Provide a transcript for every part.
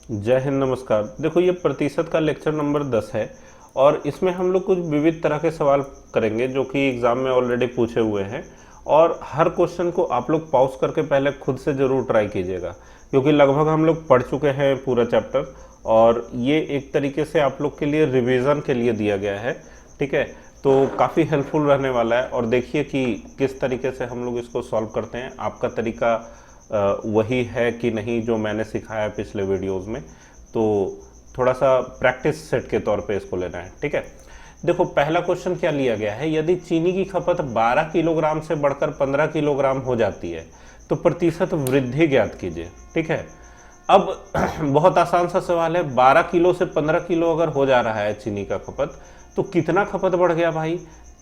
जय हिंद, नमस्कार। देखो, ये प्रतिशत का लेक्चर नंबर 10 है और इसमें हम लोग कुछ विविध तरह के सवाल करेंगे जो कि एग्ज़ाम में ऑलरेडी पूछे हुए हैं। और हर क्वेश्चन को आप लोग पॉज करके पहले खुद से ज़रूर ट्राई कीजिएगा, क्योंकि लगभग हम लोग पढ़ चुके हैं पूरा चैप्टर और ये एक तरीके से आप लोग के लिए रिवीजन के लिए दिया गया है। ठीक है, तो काफ़ी हेल्पफुल रहने वाला है। और देखिए कि किस तरीके से हम लोग इसको सॉल्व करते हैं। आपका तरीका वही है कि नहीं जो मैंने सिखाया पिछले वीडियोस में, तो थोड़ा सा प्रैक्टिस सेट के तौर पे इसको लेना है। ठीक है, देखो पहला क्वेश्चन क्या लिया गया है, यदि चीनी की खपत 12 किलोग्राम से बढ़कर 15 किलोग्राम हो जाती है तो प्रतिशत वृद्धि ज्ञात कीजिए। ठीक है, अब बहुत आसान सा सवाल है। 12 किलो से 15 किलो अगर हो जा रहा है चीनी का खपत, तो कितना खपत बढ़ गया भाई?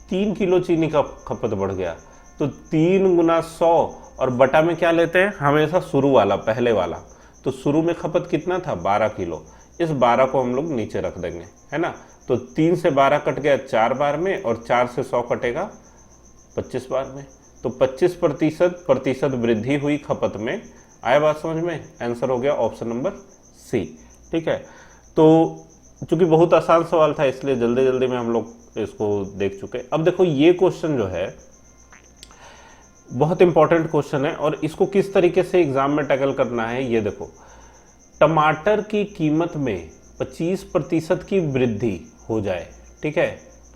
3 किलो चीनी का खपत बढ़ गया। तो 3 गुना 100 और बटा में क्या लेते हैं हमेशा? शुरू वाला, पहले वाला। तो शुरू में खपत कितना था? 12 किलो। इस 12 को हम लोग नीचे रख देंगे, है ना। तो 3 से 12 कट गया 4 बार में और 4 से 100 कटेगा 25 बार में। तो 25% वृद्धि हुई खपत में। आया बात समझ में? आंसर हो गया ऑप्शन नंबर सी। ठीक है, तो चूंकि बहुत आसान सवाल था इसलिए जल्दी जल्दी में हम लोग इसको देख चुके। अब देखो ये क्वेश्चन जो है बहुत इंपॉर्टेंट क्वेश्चन है और इसको किस तरीके से एग्जाम में टैकल करना है ये देखो। टमाटर की कीमत में 25% की वृद्धि हो जाए। ठीक है,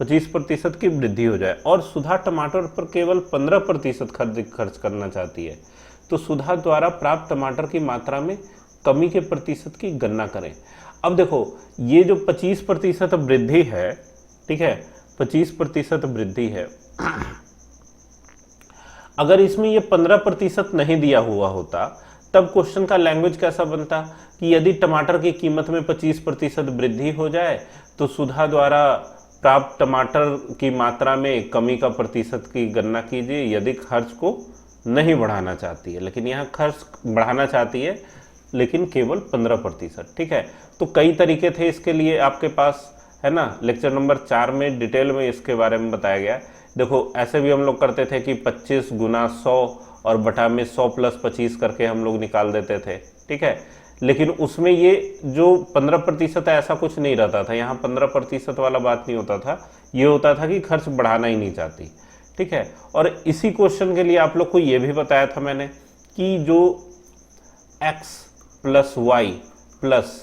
25% की वृद्धि हो जाए और सुधा टमाटर पर केवल 15% खर्च करना चाहती है, तो सुधा द्वारा प्राप्त टमाटर की मात्रा में कमी के प्रतिशत की गणना करें। अब देखो ये जो 25% वृद्धि है, ठीक है, 25% वृद्धि है, अगर इसमें ये 15% नहीं दिया हुआ होता तब क्वेश्चन का लैंग्वेज कैसा बनता कि यदि टमाटर की कीमत में 25% वृद्धि हो जाए तो सुधा द्वारा प्राप्त टमाटर की मात्रा में कमी का प्रतिशत की गणना कीजिए यदि खर्च को नहीं बढ़ाना चाहती है। लेकिन यहाँ खर्च बढ़ाना चाहती है लेकिन केवल 15%। ठीक है, तो कई तरीके थे इसके लिए आपके पास, है ना। लेक्चर नंबर 4 में डिटेल में इसके बारे में बताया गया। देखो ऐसे भी हम लोग करते थे कि 25 गुना 100 और बटा में 100 प्लस 25 करके हम लोग निकाल देते थे। ठीक है, लेकिन उसमें ये जो 15% है ऐसा कुछ नहीं रहता था। यहाँ 15% वाला बात नहीं होता था, ये होता था कि खर्च बढ़ाना ही नहीं चाहती। ठीक है, और इसी क्वेश्चन के लिए आप लोग को ये भी बताया था मैंने कि जो x plus y plus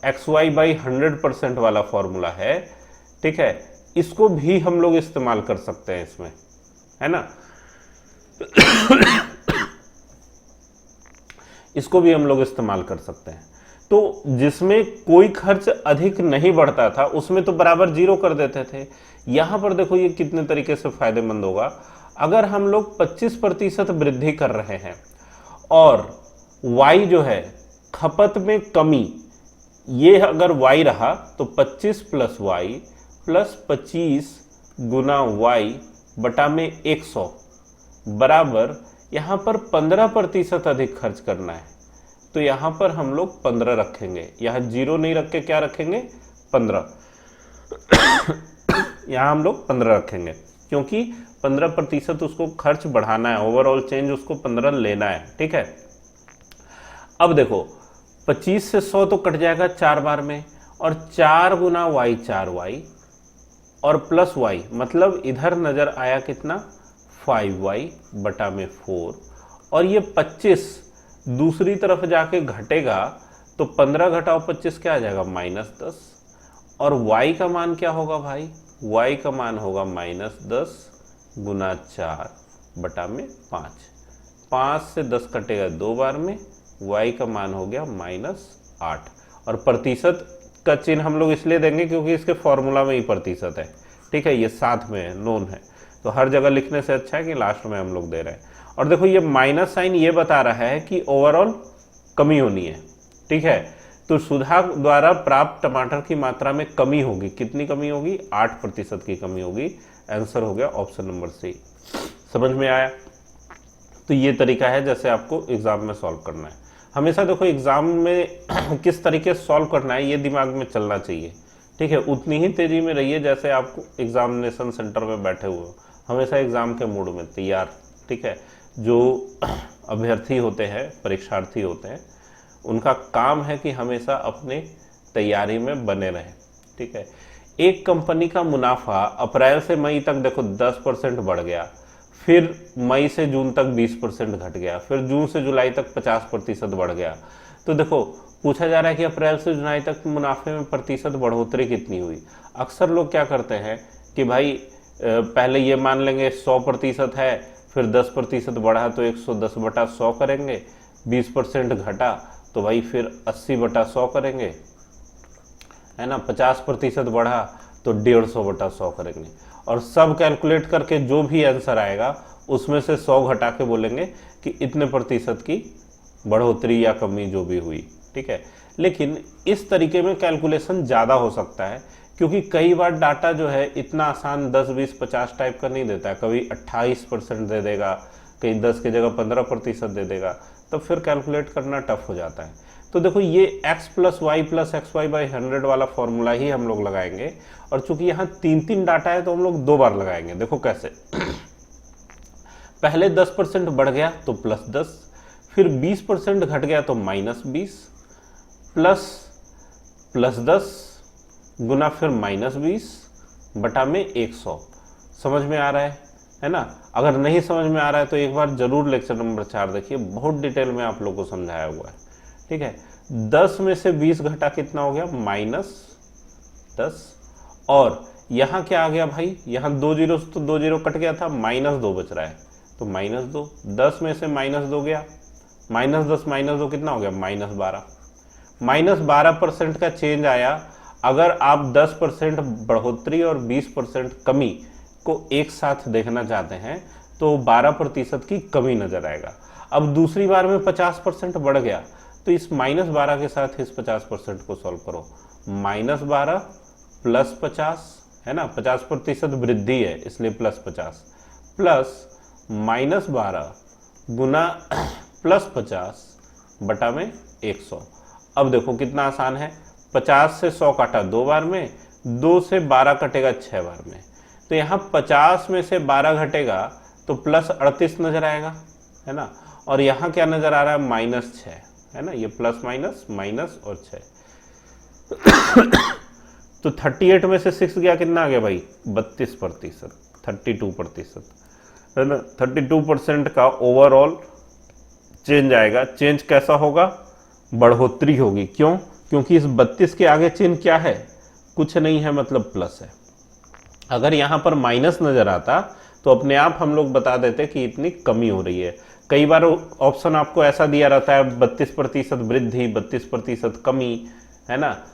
x y by 100% वाला फॉर्मूला है, ठीक है, इसको भी हम लोग इस्तेमाल कर सकते हैं इसमें, है ना। इसको भी हम लोग इस्तेमाल कर सकते हैं। तो जिसमें कोई खर्च अधिक नहीं बढ़ता था उसमें तो बराबर 0 कर देते थे। यहां पर देखो ये कितने तरीके से फायदेमंद होगा। अगर हम लोग 25% वृद्धि कर रहे हैं और y जो है खपत में कमी, ये अगर y रहा तो 25 प्लस वाई प्लस 25 गुना वाई बटा में 100 बराबर यहाँ पर 15% अधिक खर्च करना है। तो यहाँ पर हम लोग 15 रखेंगे, यहाँ 0 नहीं रख के क्या रखेंगे? 15। यहाँ हम लोग 15 रखेंगे क्योंकि 15% उसको खर्च बढ़ाना है, ओवरऑल चेंज उसको 15 लेना है। ठीक है, अब देखो 25 से 100 तो कट जाएगा 4 बार में और 4 गुना वाई 4y और प्लस वाई, मतलब इधर नजर आया कितना? 5y बटा में 4 और ये 25 दूसरी तरफ जाके घटेगा तो 15 घटाओ 25 क्या आ जाएगा? -10। और y का मान क्या होगा भाई? y का मान होगा -10 गुना 4 बटा में 5। 5 से 10 कटेगा 2 बार में, y का मान हो गया -8। और प्रतिशत का चिन्ह हम लोग इसलिए देंगे क्योंकि इसके फॉर्मूला में ही प्रतिशत है। ठीक है, ये साथ में है, नोन है, तो हर जगह लिखने से अच्छा है कि लास्ट में हम लोग दे रहे हैं। और देखो ये माइनस साइन ये बता रहा है कि ओवरऑल कमी होनी है। ठीक है, तो सुधा द्वारा प्राप्त टमाटर की मात्रा में कमी होगी। कितनी कमी होगी? 8% की कमी होगी। आंसर हो गया ऑप्शन नंबर सी। समझ में आया? तो ये तरीका है जैसे आपको एग्जाम में सॉल्व करना है। हमेशा देखो एग्जाम में किस तरीके से सॉल्व करना है ये दिमाग में चलना चाहिए। ठीक है, उतनी ही तेजी में रहिए जैसे आप एग्जामिनेशन सेंटर में बैठे हुए हो, हमेशा एग्जाम के मूड में तैयार। ठीक है, जो अभ्यर्थी होते हैं, परीक्षार्थी होते हैं, उनका काम है कि हमेशा अपने तैयारी में बने रहें। ठीक है, एक कंपनी का मुनाफा अप्रैल से मई तक देखो 10% बढ़ गया, फिर मई से जून तक 20% घट गया, फिर जून से जुलाई तक 50% बढ़ गया। तो देखो पूछा जा रहा है कि अप्रैल से जुलाई तक मुनाफे में प्रतिशत बढ़ोतरी कितनी हुई। अक्सर लोग क्या करते हैं कि भाई पहले ये मान लेंगे 100% है, फिर 10% बढ़ा तो 110/100 करेंगे, 20% घटा तो भाई फिर 80/100 करेंगे, है ना, 50% बढ़ा तो 150/100 करेंगे, और सब कैलकुलेट करके जो भी आंसर आएगा उसमें से 100 घटा के बोलेंगे कि इतने प्रतिशत की बढ़ोतरी या कमी जो भी हुई। ठीक है, लेकिन इस तरीके में कैलकुलेशन ज़्यादा हो सकता है, क्योंकि कई बार डाटा जो है इतना आसान 10, 20, 50 टाइप का नहीं देता है। कभी 28% दे देगा, कहीं 10 की जगह 15% दे देगा, तो फिर कैलकुलेट करना टफ हो जाता है। तो देखो ये x + y + xy/100 वाला फॉर्मूला ही हम लोग लगाएंगे, और चूंकि यहाँ 3 डाटा है तो हम लोग 2 बार लगाएंगे। देखो कैसे, पहले 10% बढ़ गया तो +10, फिर 20% घट गया तो -20, +10 गुना फिर -20 बटा में 100। समझ में आ रहा है ना? अगर नहीं समझ में आ रहा है तो एक बार जरूर लेक्चर नंबर 4 देखिए, बहुत डिटेल में आप लोगों को समझाया हुआ है। ठीक है, 10 में से 20 घटा कितना हो गया, -10, और यहाँ क्या आ गया भाई, यहाँ 2 जीरो तो 2 जीरो कट गया था, -2 बच रहा है तो -2, 10 में से -2 गया, -10 -2 कितना हो गया, -12। -12% का चेंज आया। अगर आप 10% बढ़ोतरी और 20% कमी को एक साथ देखना चाहते हैं तो 12% की कमी नजर आएगा। अब दूसरी बार में 50% बढ़ गया तो इस -12 के साथ इस 50% को सॉल्व करो। -12 + 50 है ना, 50% वृद्धि है इसलिए +50, प्लस -12 गुना +50 बटा में 100। अब देखो कितना आसान है, 50 से 100 काटा 2 बार में, 2 से 12 कटेगा 6 बार में, तो यहाँ 50 में से 12 घटेगा तो +38 नजर आएगा, है ना, और यहाँ क्या नजर आ रहा है, -6, है ना, ये प्लस माइनस माइनस और 6 तो 38 में से 6 गया, कितना आ गया भाई, 32%, 32%, है ना, 32% का ओवरऑल चेंज आएगा। चेंज कैसा होगा, बढ़ोतरी होगी। क्यों, क्योंकि इस 32 के आगे चिन्ह क्या है, कुछ नहीं है, मतलब प्लस है। अगर यहां पर माइनस नजर आता तो अपने आप हम लोग बता देते कि इतनी कमी हो रही है। कई बार ऑप्शन आपको ऐसा दिया रहता है 32% वृद्धि, 32% कमी, है ना,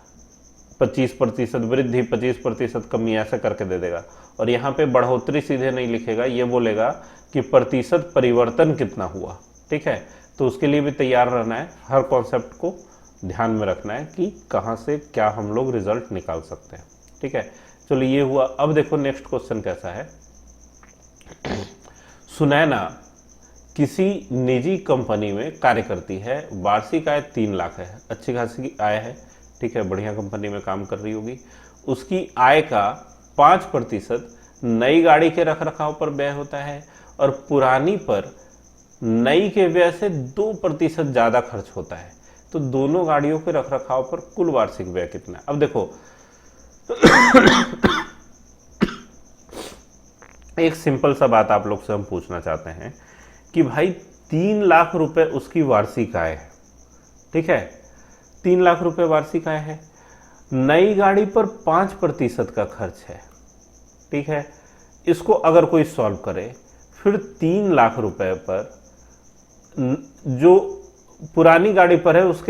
25% वृद्धि, 25% कमी, ऐसा करके दे देगा। और यहाँ पे बढ़ोतरी सीधे नहीं लिखेगा, ये बोलेगा कि प्रतिशत परिवर्तन कितना हुआ। ठीक है, तो उसके लिए भी तैयार रहना है, हर कॉन्सेप्ट को ध्यान में रखना है कि कहाँ से क्या हम लोग रिजल्ट निकाल सकते हैं। ठीक है, चलो ये हुआ। अब देखो नेक्स्ट क्वेश्चन कैसा है। सुनैना किसी निजी कंपनी में कार्य करती है, वार्षिक आय 3 लाख है, अच्छी खासी आय है, ठीक है, बढ़िया कंपनी में काम कर रही होगी। उसकी आय का 5% नई गाड़ी के रखरखाव पर व्यय होता है और पुरानी पर नई के व्यय से 2% ज्यादा खर्च होता है। तो दोनों गाड़ियों के रखरखाव पर कुल वार्षिक व्यय कितना है। अब देखो एक सिंपल सा बात आप लोग से हम पूछना चाहते हैं कि भाई 3 लाख रुपए उसकी वार्षिक आय है, ठीक है, 3 लाख रुपए वार्षिक आय है, नई गाड़ी पर 5% का खर्च है, ठीक है। इसको अगर कोई सॉल्व करे, फिर 3 लाख रुपए पर जो पुरानी गाड़ी पर है उस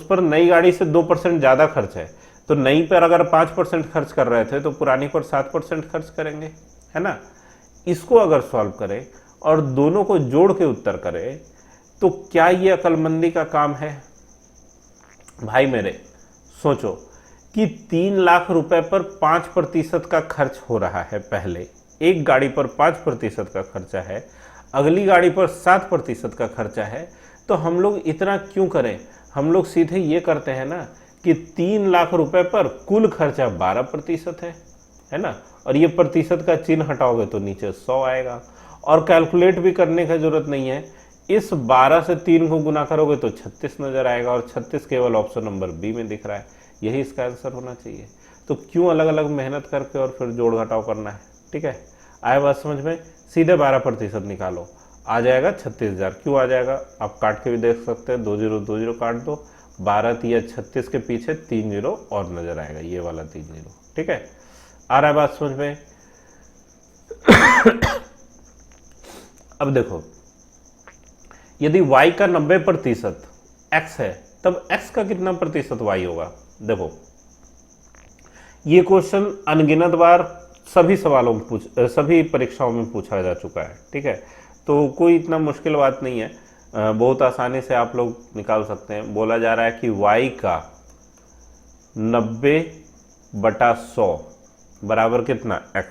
पर नई गाड़ी से 2% ज्यादा खर्च है, तो नई पर अगर 5% खर्च कर रहे थे तो पुरानी पर 7% खर्च करेंगे, है ना। इसको अगर सॉल्व करें और दोनों को जोड़ के उत्तर करें तो क्या ये अक्लमंदी का काम है? भाई मेरे सोचो कि 3 लाख रुपए पर 5% का खर्च हो रहा है, पहले एक गाड़ी पर 5% का खर्चा है, अगली गाड़ी पर 7% का खर्चा है, तो हम लोग इतना क्यों करें? हम लोग सीधे ये करते हैं ना कि 3 लाख रुपए पर कुल खर्चा 12% है ना, और ये प्रतिशत का चिन्ह हटाओगे तो नीचे 100 आएगा। और कैलकुलेट भी करने की जरूरत नहीं है, इस 12 से 3 को गुना करोगे तो 36 नजर आएगा, और 36 केवल ऑप्शन नंबर बी में दिख रहा है। यही इसका आंसर होना चाहिए। तो क्यों अलग अलग मेहनत करके और फिर जोड़ घटाव करना है। ठीक है, आया बात समझ में। सीधे 12% निकालो, आ जाएगा 36,000। क्यों आ जाएगा, आप काट के भी देख सकते हैं। 2 0 2 0 काट दो, 12 तिया 36 के पीछे 3 0 और नजर आएगा, ये वाला 3 0। ठीक है, आ रहा है बात समझ में। अब देखो, यदि y का 90% x है, तब x का कितना प्रतिशत y होगा। देखो, ये क्वेश्चन अनगिनत बार सभी सवालों में सभी परीक्षाओं में पूछा जा चुका है। ठीक है, तो कोई इतना मुश्किल बात नहीं है, बहुत आसानी से आप लोग निकाल सकते हैं। बोला जा रहा है कि y का 90/100 बराबर कितना, x।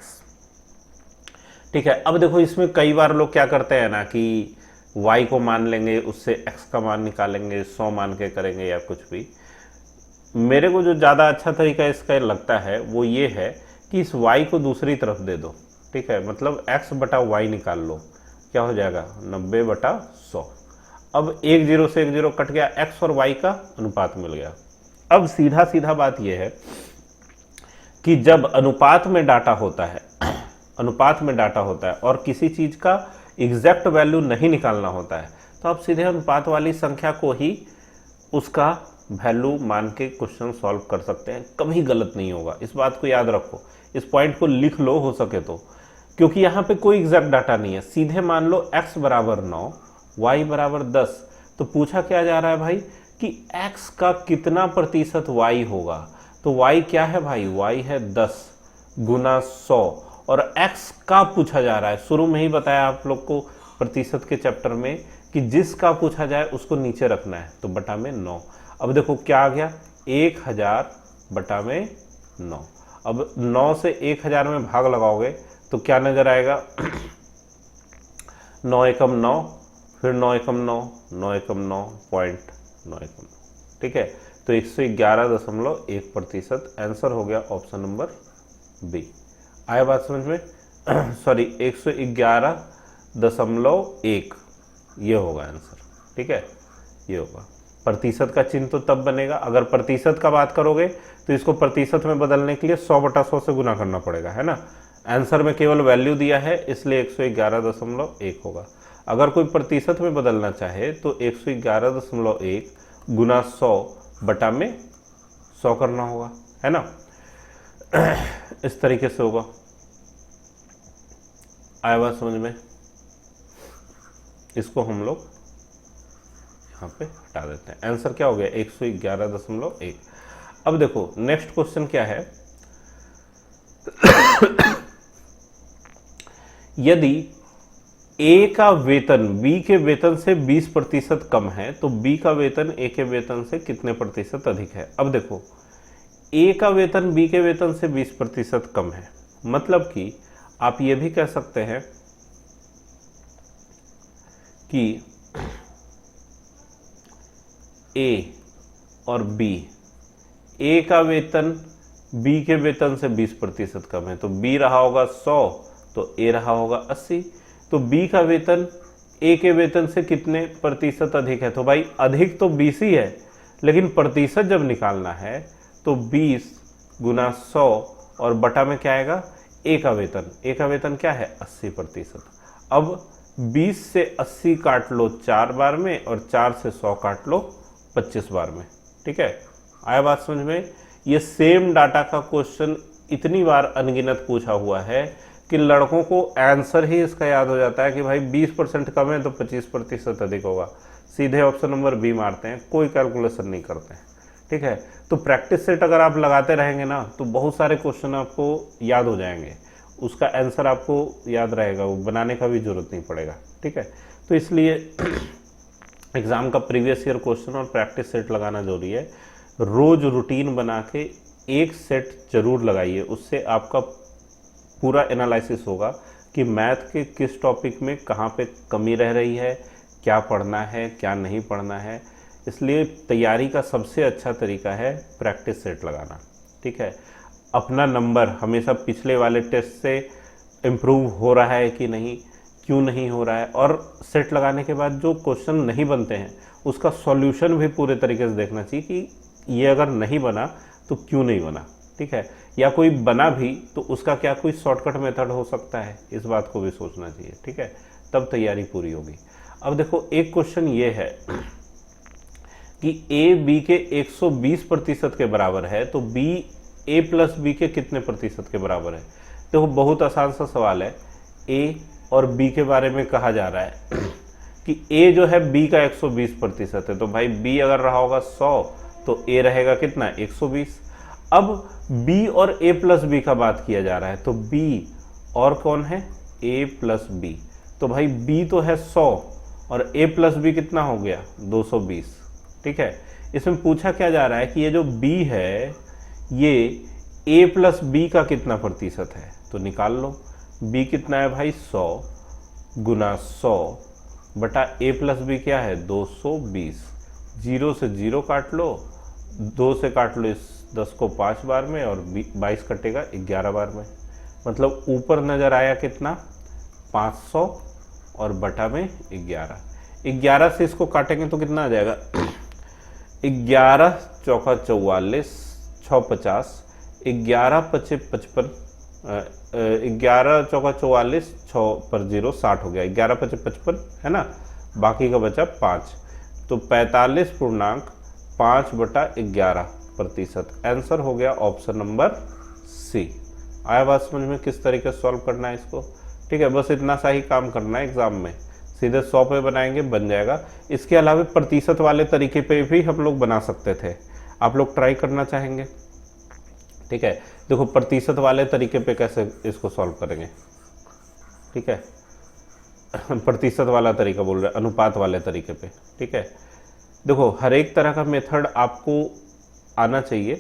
ठीक है, अब देखो, इसमें कई बार लोग क्या करते हैं ना कि y को मान लेंगे, उससे x का मान निकालेंगे, 100 मान के करेंगे या कुछ भी। मेरे को जो ज़्यादा अच्छा तरीका इसका लगता है वो ये है कि इस y को दूसरी तरफ दे दो। ठीक है, मतलब x/y निकाल लो, क्या हो जाएगा 90/100। अब 1 0 से 1 0 कट गया, x और y का अनुपात मिल गया। अब सीधा सीधा बात यह है कि जब अनुपात में डाटा होता है अनुपात में डाटा होता है और किसी चीज का एग्जैक्ट वैल्यू नहीं निकालना होता है, तो आप सीधे अनुपात वाली संख्या को ही उसका वैल्यू मान के क्वेश्चन सॉल्व कर सकते हैं। कभी गलत नहीं होगा, इस बात को याद रखो, इस पॉइंट को लिख लो हो सके तो, क्योंकि यहाँ पे कोई एग्जैक्ट डाटा नहीं है। सीधे मान लो x बराबर 9, y बराबर 10, तो पूछा क्या जा रहा है भाई कि x का कितना प्रतिशत y होगा। तो y क्या है भाई, y है 10 गुना 100, और x का पूछा जा रहा है। शुरू में ही बताया आप लोग को प्रतिशत के चैप्टर में कि जिसका पूछा जाए उसको नीचे रखना है, तो बटा में 9। अब देखो क्या आ गया, 1000 बटा में 9। अब 9 से 1000 में भाग लगाओगे तो क्या नजर आएगा 9 एकम 9, फिर 9 एकम 9, 9 एकम 9, 9 एकम 9। ठीक है, तो 111.1% आंसर हो गया ऑप्शन नंबर बी। आया बात समझ में। सॉरी, 111.1 ये होगा आंसर। ठीक है, ये होगा। प्रतिशत का चिन्ह तो तब बनेगा, अगर प्रतिशत का बात करोगे तो इसको प्रतिशत में बदलने के लिए 100/100 से गुना करना पड़ेगा, है ना। आंसर में केवल वैल्यू दिया है, इसलिए 111.1 होगा। अगर कोई प्रतिशत में बदलना चाहे तो 111.1 गुना 100 बटा में 100 करना होगा, है ना। इस तरीके से होगा। आया बात समझ में। इसको हम लोग यहाँ पे हटा देते हैं। आंसर क्या हो गया 111.1। अब देखो नेक्स्ट क्वेश्चन क्या है। यदि ए का वेतन बी के वेतन से 20% कम है, तो बी का वेतन ए के वेतन से कितने प्रतिशत अधिक है। अब देखो, ए का वेतन बी के वेतन से 20% कम है, मतलब कि आप ये भी कह सकते हैं कि ए और बी, ए का वेतन बी के वेतन से 20% कम है, तो बी रहा होगा 100, तो ए रहा होगा 80। तो बी का वेतन ए के वेतन से कितने प्रतिशत अधिक है। तो भाई अधिक तो 20 ही है, लेकिन प्रतिशत जब निकालना है तो 20 गुना 100 और बटा में क्या आएगा ए का वेतन। ए का वेतन क्या है 80%। अब 20 से 80 काट लो 4 बार में, और 4 से 100 काट लो 25 बार में। ठीक है, आया बात समझ में। ये सेम डाटा का क्वेश्चन इतनी बार अनगिनत पूछा हुआ है कि लड़कों को आंसर ही इसका याद हो जाता है कि भाई 20% कम है तो 25% अधिक होगा। सीधे ऑप्शन नंबर बी मारते हैं, कोई कैलकुलेशन नहीं करते हैं। ठीक है, तो प्रैक्टिस सेट अगर आप लगाते रहेंगे ना तो बहुत सारे क्वेश्चन आपको याद हो जाएंगे, उसका आंसर आपको याद रहेगा, वो बनाने का भी जरूरत नहीं पड़ेगा। ठीक है, तो इसलिए एग्जाम का प्रीवियस ईयर क्वेश्चन और प्रैक्टिस सेट लगाना जरूरी है। रोज रूटीन बना के एक सेट जरूर लगाइए, उससे आपका पूरा एनालिसिस होगा कि मैथ के किस टॉपिक में कहाँ पे कमी रह रही है, क्या पढ़ना है क्या नहीं पढ़ना है। इसलिए तैयारी का सबसे अच्छा तरीका है प्रैक्टिस सेट लगाना। ठीक है, अपना नंबर हमेशा पिछले वाले टेस्ट से इम्प्रूव हो रहा है कि नहीं, क्यों नहीं हो रहा है, और सेट लगाने के बाद जो क्वेश्चन नहीं बनते हैं उसका सॉल्यूशन भी पूरे तरीके से देखना चाहिए कि ये अगर नहीं बना तो क्यों नहीं बना, ठीक है, या कोई बना भी तो उसका क्या कोई शॉर्टकट मेथड हो सकता है, इस बात को भी सोचना चाहिए, ठीक है, तब तैयारी पूरी होगी। अब देखो एक क्वेश्चन ये है कि ए बी के 120% के बराबर है, तो बी ए प्लस बी के कितने प्रतिशत के बराबर है। देखो बहुत आसान सा सवाल है, ए और बी के बारे में कहा जा रहा है कि ए जो है बी का 120% है, तो भाई बी अगर रहा होगा 100 तो ए रहेगा कितना 120। अब बी और ए प्लस बी का बात किया जा रहा है, तो बी और कौन है ए प्लस बी, तो भाई बी तो है 100 और ए प्लस बी कितना हो गया 220, ठीक है। इसमें पूछा क्या जा रहा है कि ये जो b है ये a प्लस बी का कितना प्रतिशत है, तो निकाल लो। b कितना है भाई 100 गुना 100 बटा a प्लस बी क्या है 220। 0 से 0 काट लो, 2 से काट लो इस 10 को 5 बार में, और 22 कटेगा 11 बार में, मतलब ऊपर नजर आया कितना 500 और बटा में 11 से इसको काटेंगे तो कितना आ जाएगा 11 चौका 44 6 50, 11 पचे 55, 11 चौका 44 6 पर 0 60 हो गया, 11 पचे 55 है ना, बाकी का बचा 5, तो 45.5 बटा 11%। आंसर हो गया ऑप्शन नंबर सी। आया बात समझ में किस तरीके से सॉल्व करना है इसको, ठीक है, बस इतना सा ही काम करना है एग्जाम में, सीधे 100 पे बनाएंगे बन जाएगा। इसके अलावा प्रतिशत वाले तरीके पे भी हम लोग बना सकते थे, आप लोग ट्राई करना चाहेंगे, ठीक है। देखो प्रतिशत वाले तरीके पे कैसे इसको सॉल्व करेंगे, ठीक है प्रतिशत वाला तरीका बोल रहे, अनुपात वाले तरीके पे, ठीक है। देखो हर एक तरह का मेथड आपको आना चाहिए,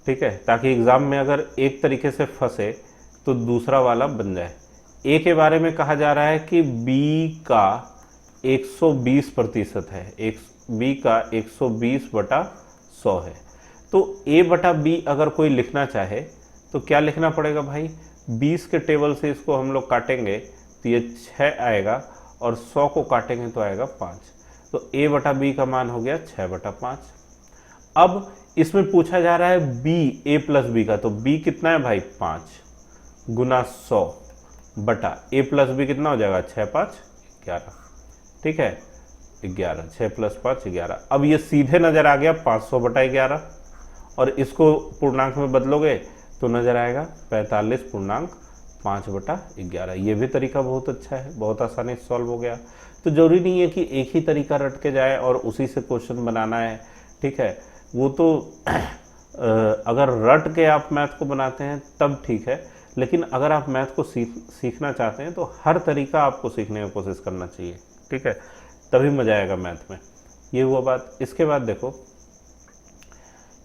ठीक है, ताकि एग्जाम में अगर एक तरीके से फंसे तो दूसरा वाला बन जाए। ए के बारे में कहा जा रहा है कि बी का 120% है, बी का 120 बटा 100 है, तो ए बटा बी अगर कोई लिखना चाहे तो क्या लिखना पड़ेगा भाई, 20 के टेबल से इसको हम लोग काटेंगे तो ये 6 आएगा, और 100 को काटेंगे तो आएगा 5, तो ए बटा बी का मान हो गया 6 बटा 5। अब इसमें पूछा जा रहा है बी ए प्लस बी का, तो बी कितना है भाई 5 गुना 100 बटा ए प्लस बी कितना हो जाएगा 6 5 11, ठीक है 11, 6 प्लस 5 11। अब ये सीधे नजर आ गया 500 बटा 11, और इसको पूर्णांक में बदलोगे तो नजर आएगा 45.5 बटा 11। ये भी तरीका बहुत अच्छा है, बहुत आसानी से सॉल्व हो गया। तो जरूरी नहीं है कि एक ही तरीका रट के जाए और उसी से क्वेश्चन बनाना है, ठीक है, वो तो अगर रट के आप मैथ को बनाते हैं तब ठीक है, लेकिन अगर आप मैथ को सीखना चाहते हैं तो हर तरीका आपको सीखने की कोशिश करना चाहिए, ठीक है, तभी मजा आएगा मैथ में। ये हुआ बात। इसके बाद देखो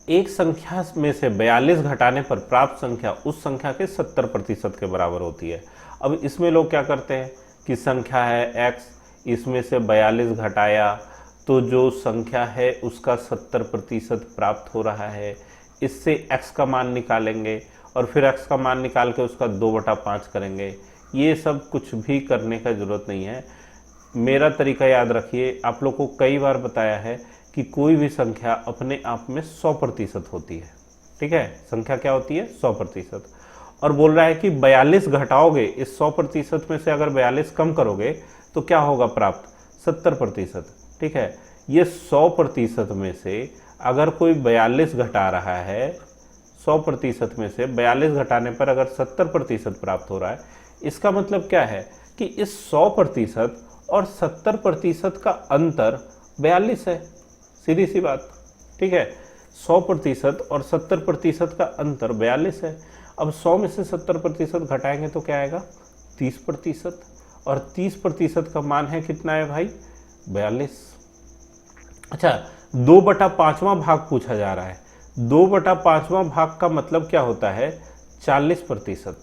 एक संख्या में से 42 घटाने पर प्राप्त संख्या उस संख्या के 70% के बराबर होती है। अब इसमें लोग क्या करते हैं कि संख्या है x, इसमें से 42 घटाया तो जो संख्या है उसका 70% प्राप्त हो रहा है, इससे x का मान निकालेंगे और फिर x का मान निकाल के उसका 2/5 करेंगे। ये सब कुछ भी करने का ज़रूरत नहीं है। मेरा तरीका याद रखिए, आप लोग को कई बार बताया है कि कोई भी संख्या अपने आप में 100% होती है, ठीक है, संख्या क्या होती है 100%, और बोल रहा है कि 42 घटाओगे, इस 100% में से अगर 42 कम करोगे तो क्या होगा प्राप्त 70%, ठीक है। ये 100% में से अगर कोई 42 घटा रहा है, 100% में से 42 घटाने पर अगर 70% प्राप्त हो रहा है, इसका मतलब क्या है कि इस 100% और 70% का अंतर 42 है, सीधी सी बात, ठीक है। 100% और 70% का अंतर 42 है। अब 100 में से 70% घटाएंगे तो क्या आएगा 30%, और 30% का मान है कितना है भाई 42। अच्छा, 2/5वां भाग पूछा जा रहा है। 2/5वां भाग का मतलब क्या होता है 40%,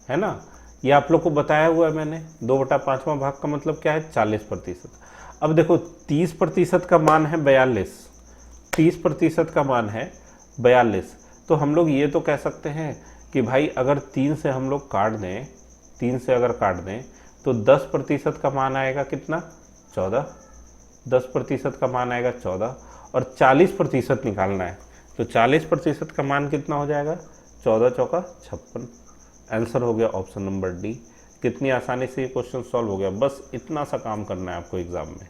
है ना, ये आप लोग को बताया हुआ है मैंने। 2/5वां भाग का मतलब क्या है 40%। अब देखो 30% का मान है 42, 30% का मान है 42, तो हम लोग ये तो कह सकते हैं कि भाई अगर 3 से हम लोग काट दें, 3 से अगर काट दें तो 10% का मान आएगा कितना, 14। 10% का मान आएगा 14 और 40% निकालना है, तो 40% का मान कितना हो जाएगा, 14 चौका 56। आंसर हो गया ऑप्शन नंबर डी। कितनी आसानी से ये क्वेश्चन सॉल्व हो गया, बस इतना सा काम करना है आपको एग्जाम में।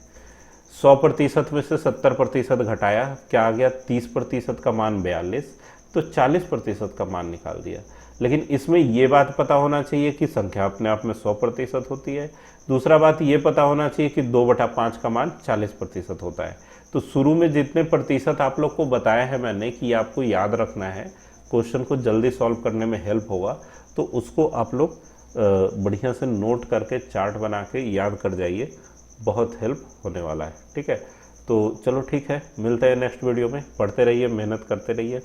100% में से 70% घटाया, क्या आ गया, 30% का मान 42, तो 40% का मान निकाल दिया। लेकिन इसमें ये बात पता होना चाहिए कि संख्या अपने आप में 100% होती है। दूसरा बात ये पता होना चाहिए कि 2/5 का मान 40% होता है। तो शुरू में जितने प्रतिशत आप लोग को बताया है मैंने कि आपको याद रखना है, क्वेश्चन को जल्दी सॉल्व करने में हेल्प होगा, तो उसको आप लोग बढ़िया से नोट करके चार्ट बना के याद कर जाइए, बहुत हेल्प होने वाला है। ठीक है, तो चलो ठीक है, मिलते हैं नेक्स्ट वीडियो में। पढ़ते रहिए, मेहनत करते रहिए।